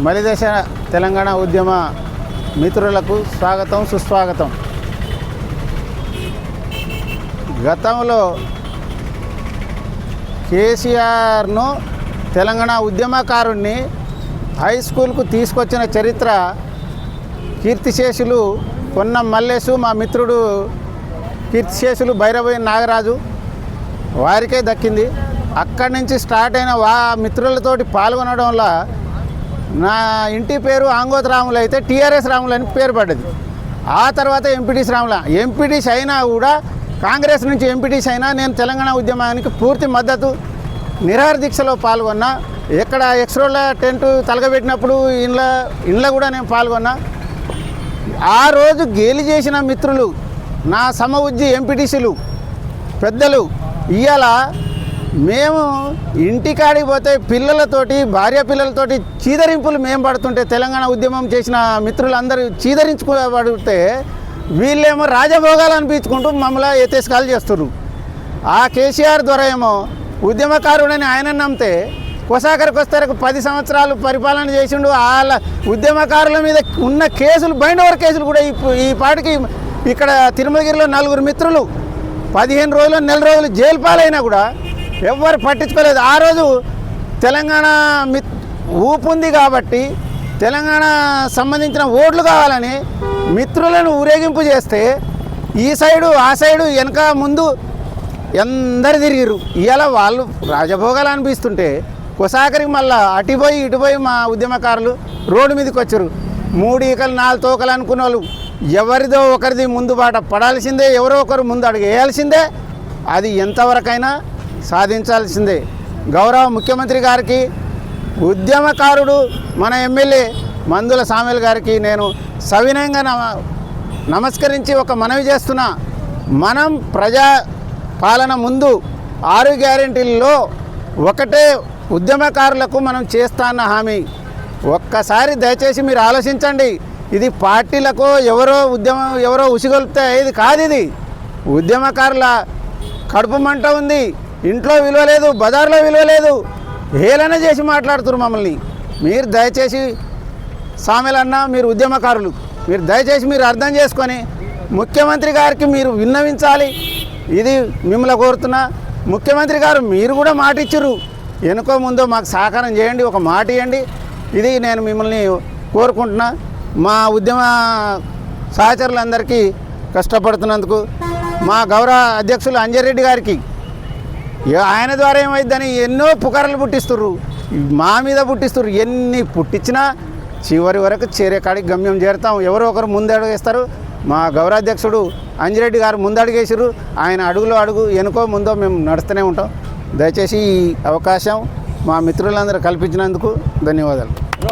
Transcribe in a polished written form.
మలిదశ తెలంగాణ ఉద్యమ మిత్రులకు స్వాగతం సుస్వాగతం. గతంలో కేసీఆర్ను తెలంగాణ ఉద్యమకారుణ్ణి హై స్కూల్కు తీసుకొచ్చిన చరిత్ర కీర్తిశేషులు కొన్న మల్లేసు, మా మిత్రుడు కీర్తిశేషులు భైరవయ్య నాగరాజు వారికే దక్కింది. అక్కడి నుంచి స్టార్ట్ అయిన మిత్రులతోటి పాల్గొనడం వల్ల నా ఇంటి పేరు ఆంగోత్ రాములు అయితే టీఆర్ఎస్ రాములు అని పేరు పడ్డది. ఆ తర్వాత ఎంపీటీసీ రాముల. ఎంపీటీసీ అయినా కూడా కాంగ్రెస్ నుంచి ఎంపీటీసీ అయినా నేను తెలంగాణ ఉద్యమానికి పూర్తి మద్దతు నిరాహార దీక్షలో పాల్గొన్నా. ఎక్కడ ఎక్స్రోల టెంట్ తలగబెట్టినప్పుడు ఇండ్ల కూడా నేను పాల్గొన్నా. ఆ రోజు గేలి చేసిన మిత్రులు, నా సమఉజ్జి ఎంపీటీసీలు పెద్దలు, ఇవాళ మేము ఇంటికాడికి పోతే పిల్లలతోటి భార్య పిల్లలతోటి చీదరింపులు మేము పడుతుంటే, తెలంగాణ ఉద్యమం చేసిన మిత్రులందరూ చీదరించుకోబడితే వీళ్ళేమో రాజభోగాలు అనిపించుకుంటూ మమ్మల్ని ఎత్తేసుకాలు చేస్తున్నారు. ఆ కేసీఆర్ ద్వారా ఏమో ఉద్యమకారుడని ఆయన నమ్మితే కొసాకరికి వస్తారు 10 సంవత్సరాలు పరిపాలన చేసిండు. వాళ్ళ ఉద్యమకారుల మీద ఉన్న కేసులు, బైండ్ ఓవర్ కేసులు కూడా ఈ పాటికి ఇక్కడ తిరుమలగిరిలో 4 మిత్రులు 15 రోజులు నెల రోజులు జైలు పాలైనా కూడా ఎవ్వరు పట్టించుకోలేదు. ఆ రోజు తెలంగాణ ఊపుంది కాబట్టి తెలంగాణ సంబంధించిన ఓట్లు కావాలని మిత్రులను ఊరేగింపు చేస్తే ఈ సైడు ఆ సైడు వెనక ముందు అందరు తిరిగిరు. ఇవాళ వాళ్ళు రాజభోగాలు అనిపిస్తుంటే కొసాకరికి మళ్ళీ అటుపోయి ఇటుపోయి మా ఉద్యమకారులు రోడ్డు మీదకి వచ్చారు. 3 ఈకలు 4 తోకలు అనుకున్న వాళ్ళు ఎవరిదో ఒకరిది ముందు బాట పడాల్సిందే, ఎవరో ఒకరు ముందు అడుగు వేయాల్సిందే. అది ఎంతవరకైనా సాధించాల్సిందే. గౌరవ ముఖ్యమంత్రి గారికి, ఉద్యమకారుడు మన ఎమ్మెల్యే మందుల సామెల్ గారికి నేను సవినయంగా నమస్కరించి ఒక మనవి చేస్తున్నా. మనం ప్రజా పాలన ముందు 6 గ్యారెంటీల్లో ఒకటే ఉద్యమకారులకు మనం చేస్తాన్న హామీ. ఒక్కసారి దయచేసి మీరు ఆలోచించండి. ఇది పార్టీలకు ఎవరో ఉసిగొలిపితే ఇది కాదు. ఇది ఉద్యమకారుల కడుపు మంట ఉంది. ఇంట్లో విలువ లేదు, బజార్లో విలువ లేదు, హేళన చేసి మాట్లాడుతున్నారు మమ్మల్ని. మీరు దయచేసి సామెలన్నా, మీరు ఉద్యమకారులు, మీరు దయచేసి మీరు అర్థం చేసుకొని ముఖ్యమంత్రి గారికి మీరు విన్నవించాలి. ఇది మిమ్మల్ని కోరుతున్నా. ముఖ్యమంత్రి గారు మీరు కూడా మాట ఇచ్చారు, వెనుకో ముందో మాకు సహకారం చేయండి, ఒక మాట ఇవ్వండి. ఇది నేను మిమ్మల్ని కోరుకుంటున్నా. మా ఉద్యమ సహచరులందరికీ కష్టపడుతున్నందుకు, మా గౌరవ అధ్యక్షులు అంజరెడ్డి గారికి ఆయన ద్వారా ఏమైందని ఎన్నో పుకారాలు పుట్టిస్తుర్రు, మా మీద పుట్టిస్తుర్రు. ఎన్ని పుట్టించినా చివరి వరకు చేరే కాడికి గమ్యం చేరుతాం. ఎవరో ఒకరు ముందడుగేస్తారు. మా గౌరవాధ్యక్షుడు అంజిరెడ్డి గారు ముందడుగేసారు. ఆయన అడుగులో అడుగు వెనుకో ముందో మేము నడుస్తూనే ఉంటాం. దయచేసి ఈ అవకాశం మా మిత్రులందరూ కల్పించినందుకు ధన్యవాదాలు.